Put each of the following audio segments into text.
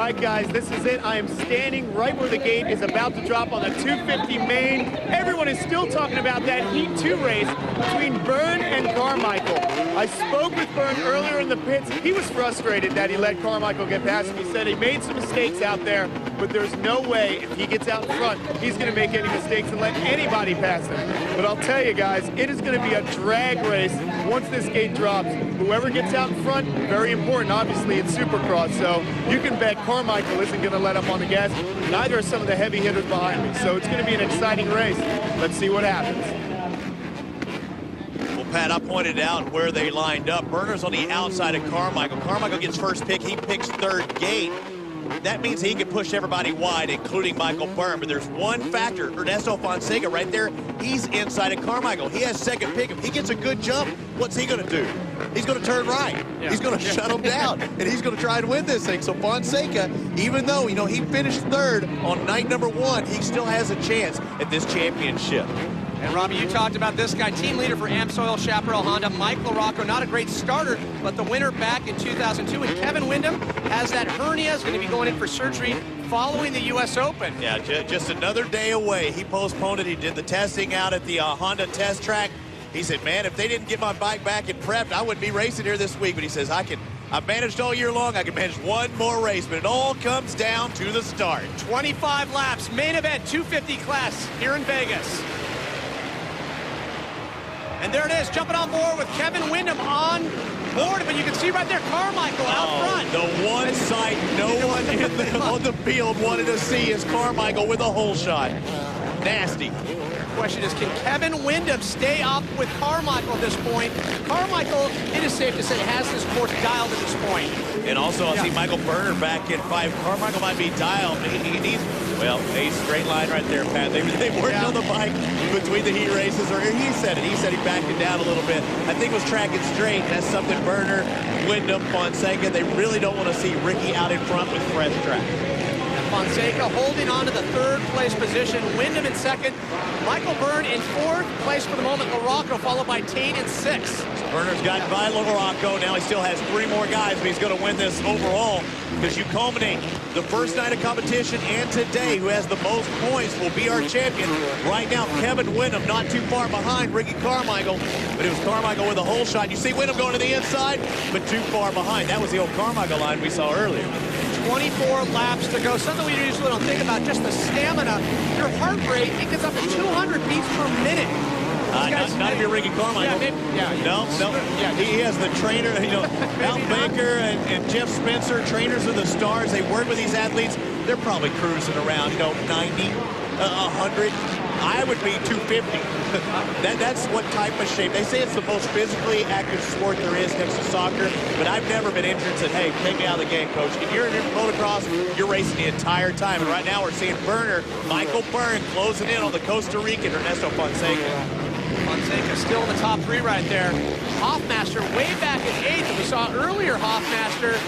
right, guys, this is it. I am standing right where the gate is about to drop on the 250 main. Everyone is still talking about that Heat 2 race between Byrne and Carmichael. I spoke with Byrne earlier in the pits. He was frustrated that he let Carmichael get past him. He said he made some mistakes out there, but there's no way if he gets out in front, he's going to make any mistakes and let anybody pass him. But I'll tell you guys, it is going to be a drag race once this gate drops. Whoever gets out in front, very important. Obviously, it's Supercross, so you can bet Carmichael isn't going to let up on the gas. Neither are some of the heavy hitters behind me. So it's going to be an exciting race. Let's see what happens. Well, Pat, I pointed out where they lined up. Byrne's on the outside of Carmichael. Carmichael gets first pick. He picks third gate. That means he can push everybody wide, including Michael Byrne. But there's one factor. Ernesto Fonseca right there, he's inside of Carmichael. He has second pick. If he gets a good jump, what's he going to do? He's going to turn right. Yeah. He's going to shut him down, and he's going to try and win this thing. So Fonseca, even though, you know, he finished third on night number 1, he still has a chance at this championship. And Robbie, you talked about this guy, team leader for AmSoil Chaparral Honda, Mike LaRocco, not a great starter, but the winner back in 2002. And Kevin Windham has that hernia, is going to be going in for surgery following the US Open. Yeah, just another day away. He postponed it. He did the testing out at the Honda test track. He said, man, if they didn't get my bike back and prepped, I wouldn't be racing here this week. But he says, I've managed all year long. I can manage one more race, but it all comes down to the start. 25 laps, main event, 250 class here in Vegas. And there it is, jumping on board with Kevin Windham on board. But you can see right there, Carmichael out front. The one sight no one on the field wanted to see is Carmichael with a hole shot. Nasty. The question is, can Kevin Windham stay up with Carmichael at this point? Carmichael, it is safe to say, has this course dialed at this point. And also, I see Michael Byrne back in 5. Carmichael might be dialed. He needs, well, a straight line right there, Pat. They worked on the bike between the heat races, or he said it. He said he backed it down a little bit. I think it was tracking straight. That's something Byrne, Windham, Fonseca, they really don't want to see Ricky out in front with fresh track. Fonseca holding on to the third place position. Windham in second. Michael Byrne in fourth place for the moment. LaRocco followed by Tate in sixth. So Byrne's got by LaRocco. Now he still has 3 more guys, but he's going to win this overall because you culminate the first night of competition and today, who has the most points will be our champion. Right now, Kevin Windham not too far behind Ricky Carmichael, but it was Carmichael with a hole shot. You see Windham going to the inside, but too far behind. That was the old Carmichael line we saw earlier. 24 laps to go. Something we usually don't think about, just the stamina. Your heart rate, it gets up to 200 beats per minute. Not if you're Ricky Carmichael. No. Yeah, he has the trainer, you know, Al Baker and Jeff Spencer, trainers of the stars. They work with these athletes. They're probably cruising around, you know, 90, 100. I would be 250. That's what type of shape. They say it's the most physically active sport there is next to soccer, but I've never been injured and said, hey, take me out of the game, coach. If you're in motocross, you're racing the entire time. And right now we're seeing Michael Byrne closing in on the Costa Rican Ernesto Fonseca. Fonseca still in the top 3 right there. Hoffmaster way back in 8th. And we saw earlier Hoffmaster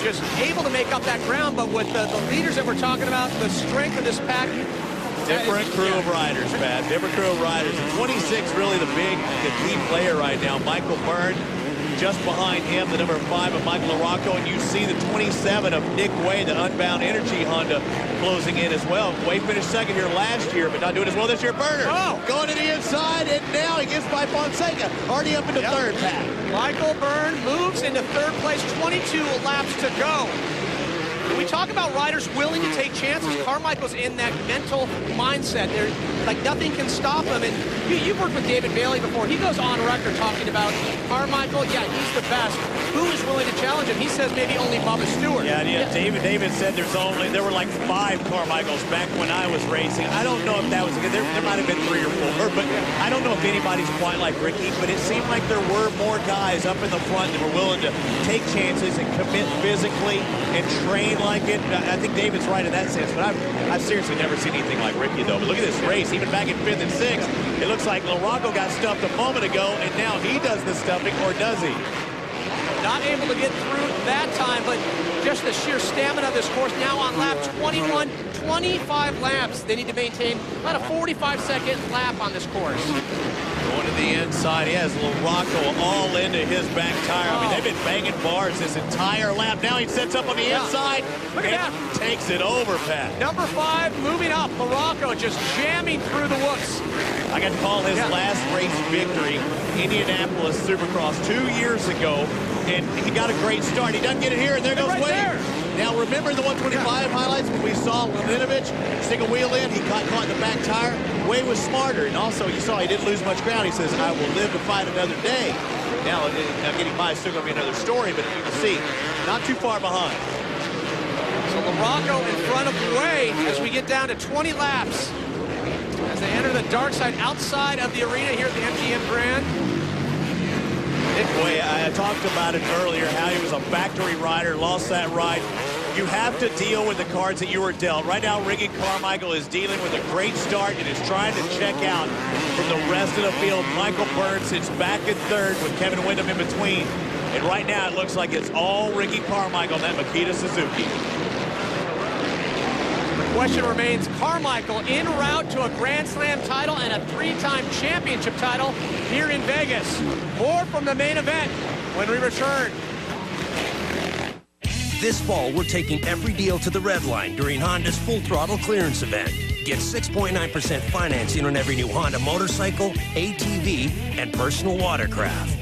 just able to make up that ground, but with the leaders that we're talking about, the strength of this pack, different crew of riders, Pat. Different crew of riders. The 26 really the key player right now. Michael Byrne just behind him, the number 5 of Michael LaRocco, and you see the 27 of Nick Way, the Unbound Energy Honda, closing in as well. Way finished second here last year, but not doing as well this year. Byrne going to the inside, and now he gets by Fonseca, already up into third, Pat. Michael Byrne moves into third place, 22 laps to go. When we talk about riders willing to take chances, Carmichael's in that mental mindset. There's like nothing can stop him. And you've worked with David Bailey before. He goes on record talking about Carmichael. Yeah, he's the best. Who is willing to challenge him? He says maybe only Bubba Stewart. Yeah. David said there were like 5 Carmichaels back when I was racing. I don't know if that was good. There might have been 3 or 4, but I don't know if anybody's quite like Ricky. But it seemed like there were more guys up in the front that were willing to take chances and commit physically and train like it. I think David's right in that sense, but I've seriously never seen anything like Ricky, though. But look at this race, even back in 5th and 6th. It looks like LaRocco got stuffed a moment ago, and now he does the stuffing, or does he? Not able to get through that time, but just the sheer stamina of this course now on lap 21, 25 laps. They need to maintain about a 45-second lap on this course. Going to the inside. He has little Rocco all into his back tire. I mean, they've been banging bars this entire lap. Now he sets up on the inside. Look at that. Takes it over, Pat. Number 5 moving up. Morocco just jamming through the whoops. I got to call his last race victory, Indianapolis Supercross, 2 years ago, and he got a great start. He doesn't get it here, and there goes right Wade. there. Now, remember the 125 highlights when we saw Laninovich stick a wheel in? He caught in the back tire. Wade was smarter, and also you saw he didn't lose much ground. He says, I will live to fight another day. Now getting by is still going to be another story, but you can see, not too far behind. So Morocco in front of Wade as we get down to 20 laps. As they enter the dark side outside of the arena here at the MGM Grand. Nick Wade, I talked about it earlier, how he was a factory rider, lost that ride. You have to deal with the cards that you were dealt. Right now, Ricky Carmichael is dealing with a great start and is trying to check out from the rest of the field. Michael Burns sits back in third with Kevin Windham in between. And right now, it looks like it's all Ricky Carmichael, that Makita Suzuki. The question remains, Carmichael en route to a Grand Slam title and a 3-time championship title here in Vegas. More from the main event when we return. This fall, we're taking every deal to the red line during Honda's Full Throttle Clearance event. Get 6.9% financing on every new Honda motorcycle, ATV, and personal watercraft.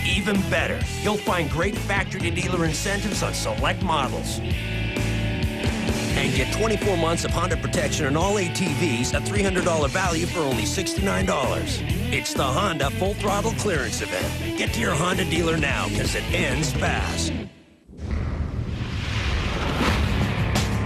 Even better, you'll find great factory-to-dealer incentives on select models. And get 24 months of Honda protection on all ATVs, a $300 value for only $69. It's the Honda Full Throttle Clearance event. Get to your Honda dealer now, because it ends fast.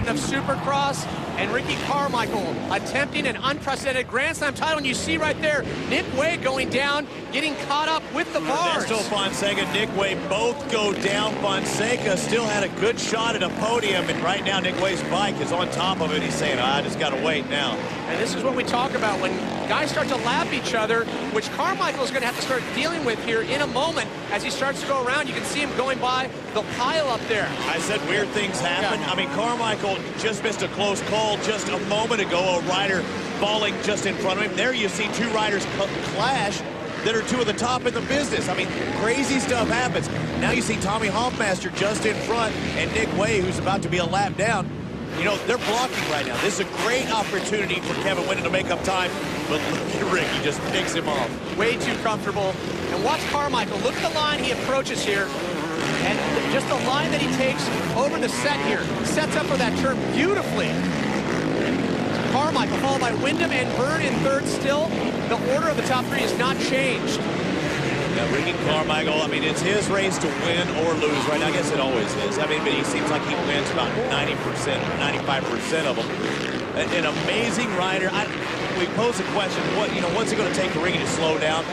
Of Supercross and Ricky Carmichael attempting an unprecedented Grand Slam title, and you see right there Nick Wade going down, getting caught up with the bars. Ernesto Fonseca, Nick Wade both go down. Fonseca still had a good shot at a podium, and right now Nick Wade's bike is on top of it. He's saying, I just got to wait now. And this is what we talk about when guys start to lap each other, which Carmichael is going to have to start dealing with here in a moment as he starts to go around. You can see him going by the pile up there. I said weird things happen. Yeah. I mean, Carmichael just missed a close call just a moment ago. A rider falling just in front of him. There you see two riders clash that are two of the top in the business. I mean, crazy stuff happens. Now you see Tommy Hoffmaster just in front and Nick Wade, who's about to be a lap down. You know, they're blocking right now. This is a great opportunity for Kevin Windham to make up time, but look at Rick, he just picks him off. Way too comfortable. And watch Carmichael. Look at the line he approaches here. And just the line that he takes over the set here. Sets up for that turn beautifully. Carmichael followed by Windham and Byrne in third still. The order of the top three has not changed. Yeah, Ricky Carmichael, I mean, it's his race to win or lose right now. I guess it always is. I mean, but he seems like he wins about 90%, 95% of them. An amazing rider. We pose the question, what's it going to take for Ricky to slow down?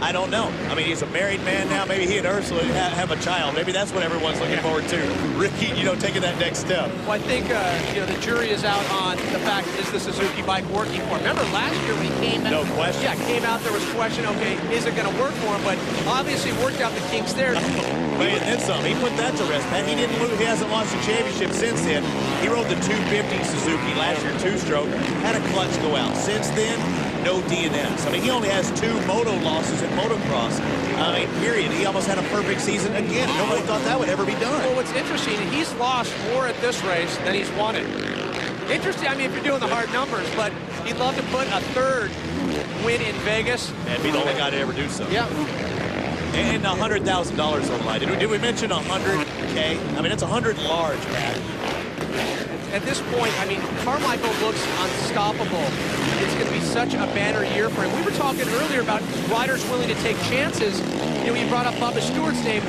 I don't know. I mean, he's a married man now. Maybe he and Ursula have a child. Maybe that's what everyone's looking forward to. Ricky, taking that next step. Well, I think, the jury is out on the fact, is the Suzuki bike working for him? Remember last year when he came out? No question. Yeah, came out, there was question, okay, is it going to work for him? But obviously worked out the kinks there. Man, then some. He put that to rest, man. He didn't lose. He hasn't lost a championship since then. He rode the 250 Suzuki last year, two-stroke. Had a clutch go out. Since then, no DNS. I mean, he only has 2 moto losses in motocross. I mean, period. He almost had a perfect season again. Nobody thought that would ever be done. Well, what's interesting, he's lost more at this race than he's won it. Interesting, I mean, if you're doing the hard numbers, but he'd love to put a third win in Vegas. And be the only guy to ever do so. Yeah. And $100,000 on the line. Did we mention 100K? I mean, it's 100 large, Pat. At this point, I mean, Carmichael looks unstoppable. It's going to be such a banner year for him. We were talking earlier about riders willing to take chances. You brought up Bubba Stewart's name.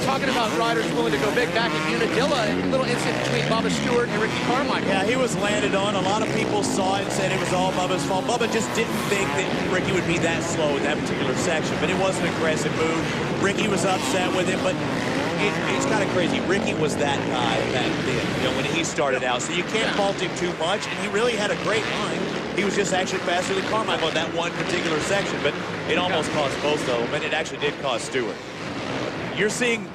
Talking about riders willing to go big back in Unadilla, a little incident between Bubba Stewart and Ricky Carmichael. Yeah, he was landed on. A lot of people saw it and said it was all Bubba's fault. Bubba just didn't think that Ricky would be that slow in that particular section, but it was an aggressive move. Ricky was upset with him, but it's kind of crazy. Ricky was that guy back then, when he started out, so you can't fault him too much, and he really had a great line. He was just actually faster than Carmichael in that one particular section, but it almost cost both of them, and it actually did cost Stewart. You're seeing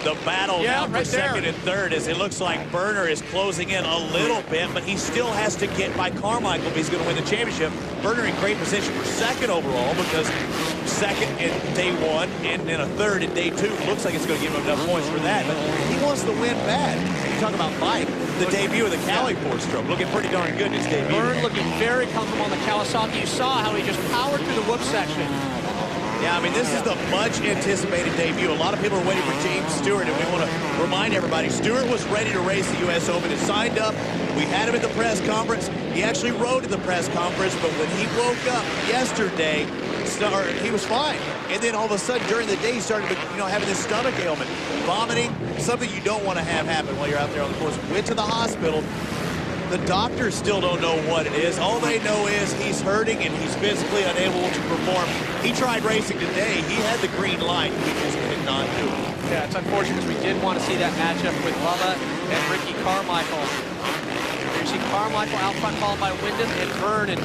the battle now for right second there. and third, as it looks like Berner is closing in a little bit, but he still has to get by Carmichael if he's going to win the championship. Berner in great position for second overall, because second in day one and then a third in day two. Looks like it's going to give him enough points for that, but he wants to win bad. You talk about Mike, the debut of the Cali four-stroke, looking pretty darn good in his debut. Byrne looking very comfortable on the Kawasaki. You saw how he just powered through the whoop section. Yeah, I mean, this is the much-anticipated debut. A lot of people are waiting for James Stewart, and we want to remind everybody, Stewart was ready to race the US Open and signed up. We had him at the press conference. He actually rode at the press conference, but when he woke up yesterday, he was fine. And then all of a sudden, during the day, he started, having this stomach ailment, vomiting, something you don't want to have happen while you're out there on the course. Went to the hospital. The doctors still don't know what it is. All they know is he's hurting and he's physically unable to perform. He tried racing today. He had the green light. He just did not do it. Yeah, it's unfortunate because we did want to see that matchup with Bubba and Ricky Carmichael. You see Carmichael out front, followed by Wyndham and Byrne. And,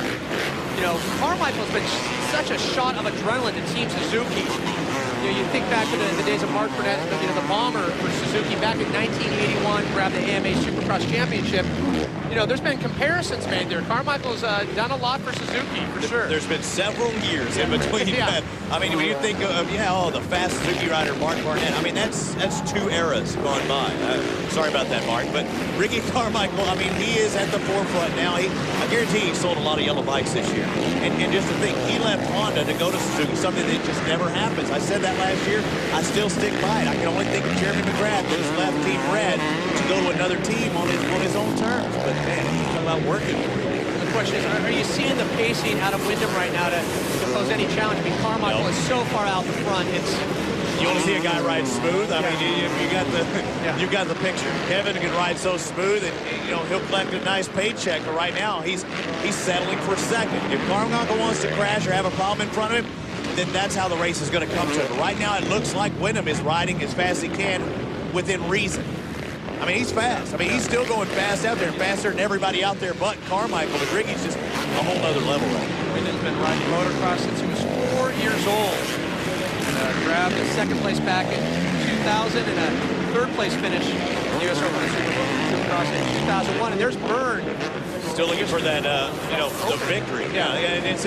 Carmichael's been such a shot of adrenaline to Team Suzuki. You think back to the days of Mark Burnett, the bomber for Suzuki back in 1981, grabbed the AMA Supercross Championship. There's been comparisons made there. Carmichael's done a lot for Suzuki, for sure. There's been several years in between that. I mean, when you think of, the fast Suzuki rider, Mark Burnett, I mean, that's two eras gone by. Sorry about that, Mark. But Ricky Carmichael, I mean, he is at the forefront now. I guarantee he sold a lot of yellow bikes this year. And just to think, he left Honda to go to Suzuki, something that just never happens. I said that last year. I still stick by it. I can only think of Jeremy McGrath that has left Team Red to go to another team on his own terms. But man, he's talking about working. The question is, are you seeing the pacing out of Wyndham right now to pose any challenge? I mean, Carmichael is so far out the front. You want to see a guy ride smooth? I mean, you got the picture. Kevin can ride so smooth, and he'll collect a nice paycheck. But right now, he's settling for second. If Carmichael wants to crash or have a problem in front of him, then that's how the race is going to come to him. But right now, it looks like Wyndham is riding as fast as he can within reason. I mean, he's fast. I mean, he's still going fast out there, faster than everybody out there but Carmichael. But Ricky's just a whole other level right now. Wyndham's been riding motocross since he was 4 years old. And, grabbed a second place back in 2000 and a third place finish in the US Open Supercross in 2001. And there's Byrne. Still looking for that, the victory. Yeah, and it's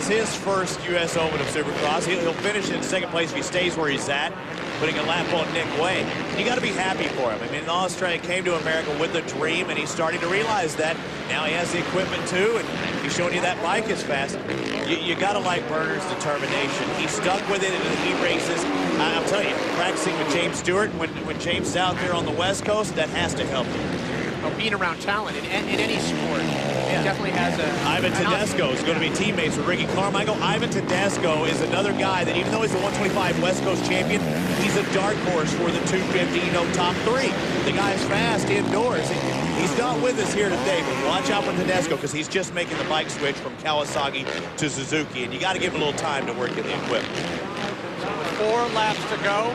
his first U.S. Open of Supercross. He'll finish in second place if he stays where he's at, putting a lap on Nick Way. You got to be happy for him. I mean, Australia came to America with a dream, and he's starting to realize that. Now he has the equipment, too, and he's showing you that bike is fast. You got to like Berner's determination. He stuck with it in the heat races. I'm telling you, practicing with James Stewart, when James is out there on the West Coast, that has to help him. Being around talent in any sport, definitely has a... Ivan Tedesco is going to be teammates with Ricky Carmichael. Ivan Tedesco is another guy that, even though he's the 125 West Coast champion, he's a dark horse for the 250, top three. The guy's fast indoors. He's not with us here today, but watch out for Tedesco because he's just making the bike switch from Kawasaki to Suzuki, and you got to give him a little time to work in the equipment. So with 4 laps to go,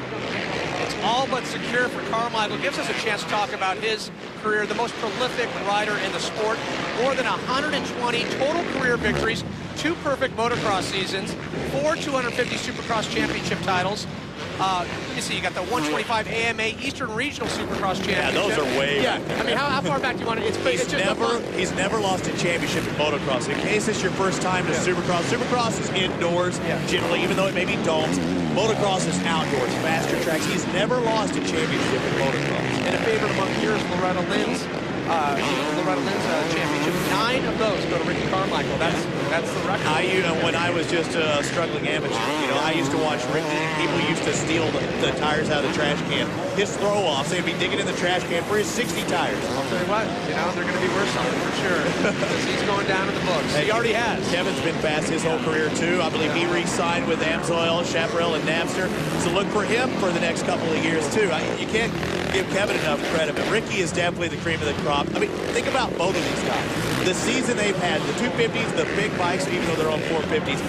it's all but secure for Carmichael. Gives us a chance to talk about his career, the most prolific rider in the sport. More than 120 total career victories, 2 perfect motocross seasons, 4 250 Supercross championship titles. Let me see, you got the 125 AMA Eastern Regional Supercross Championship. Yeah, those are way back. I mean, how far back do you want to... He's never lost a championship in motocross. In case it's your first time to Supercross, Supercross is indoors, generally, even though it may be domes. Motocross is outdoors, faster tracks. He's never lost a championship in motocross. And a favorite among years, Loretta Lynn's championship. 9 of those go to Ricky Carmichael. That's the record. When I was just a struggling amateur, I used to watch Ricky. People used to steal the tires out of the trash can. His throw-offs, they'd be digging in the trash can for his 60 tires. I'll tell you what, they're going to be worth something for sure. Because he's going down in the books. He already has. Kevin's been fast his whole career, too. I believe he re-signed with Amsoil, Chaparral, and Napster. So look for him for the next couple of years, too. You can't give Kevin enough credit, but Ricky is definitely the cream of the crop. I mean, think about both of these guys. The season they've had, the 250s, the big bikes, even though they're on 450s,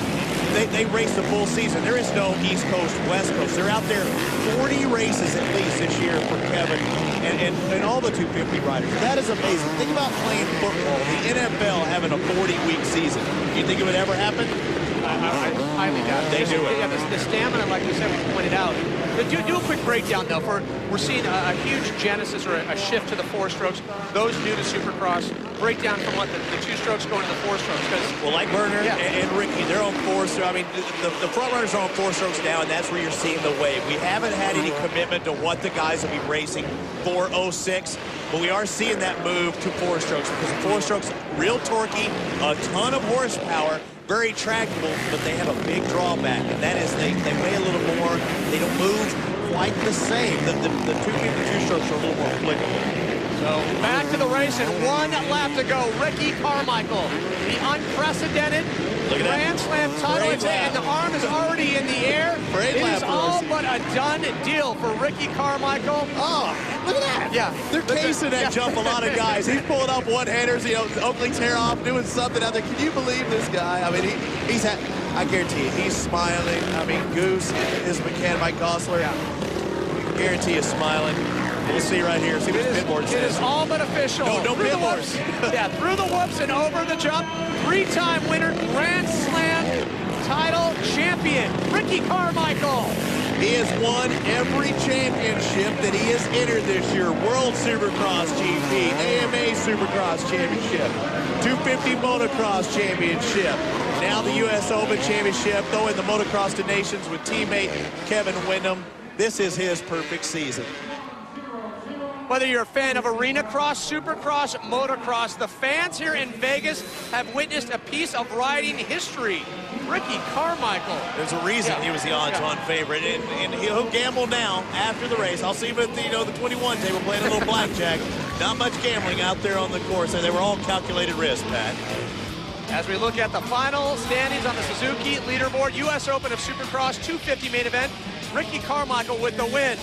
they race the full season. There is no East Coast, West Coast. They're out there 40 races at least this year for Kevin and all the 250 riders. That is amazing. Think about playing football, the NFL having a 40-week season. Do you think it would ever happen? I highly doubt it. They do it. Yeah, the stamina, like we said, we pointed out. But do a quick breakdown, though. We're seeing a huge genesis or a shift to the 4 strokes. Those new to Supercross, breakdown from what the 2 strokes going to the 4 strokes. Well, like Werner and Ricky, they're on 4 strokes. I mean, the front runners are on 4 strokes now, and that's where you're seeing the wave. We haven't had any commitment to what the guys will be racing for 06, but we are seeing that move to 4 strokes because the 4 strokes, real torquey, a ton of horsepower, very tractable, but they have a big drawback, and that is they weigh a little more. They don't move quite the same. The 252 strokes are a little more applicable. So back to the race and 1 lap to go. Ricky Carmichael, the unprecedented Grand Slam title, and the arm is already in the air. It is all but a done deal for Ricky Carmichael. Oh, look at that. Yeah. They're casing that jump, a lot of guys. He's pulling up one-handers, you know, Oakley tear off, doing something out there. Can you believe this guy? I mean, he's had, I guarantee you, he's smiling. I mean, Goose, his mechanic, Mike Gosler, I guarantee he's smiling. We'll see right here. See what his pitboard says. It is all but official. No pitboards. Yeah, through the whoops and over the jump. 3-time winner, Grand Slam title champion, Ricky Carmichael. He has won every championship that he has entered this year. World Supercross GP, AMA Supercross Championship, 250 Motocross Championship, now the US Open Championship, though in the Motocross to Nations with teammate Kevin Windham. This is his perfect season. Whether you're a fan of arena cross, supercross, motocross, the fans here in Vegas have witnessed a piece of riding history. Ricky Carmichael. There's a reason he was the odds-on favorite, and he'll gamble now after the race. I'll see him at the 21 table playing a little blackjack. Not much gambling out there on the course, and they were all calculated risks, Pat. As we look at the final standings on the Suzuki leaderboard, US Open of Supercross 250 main event, Ricky Carmichael with the win.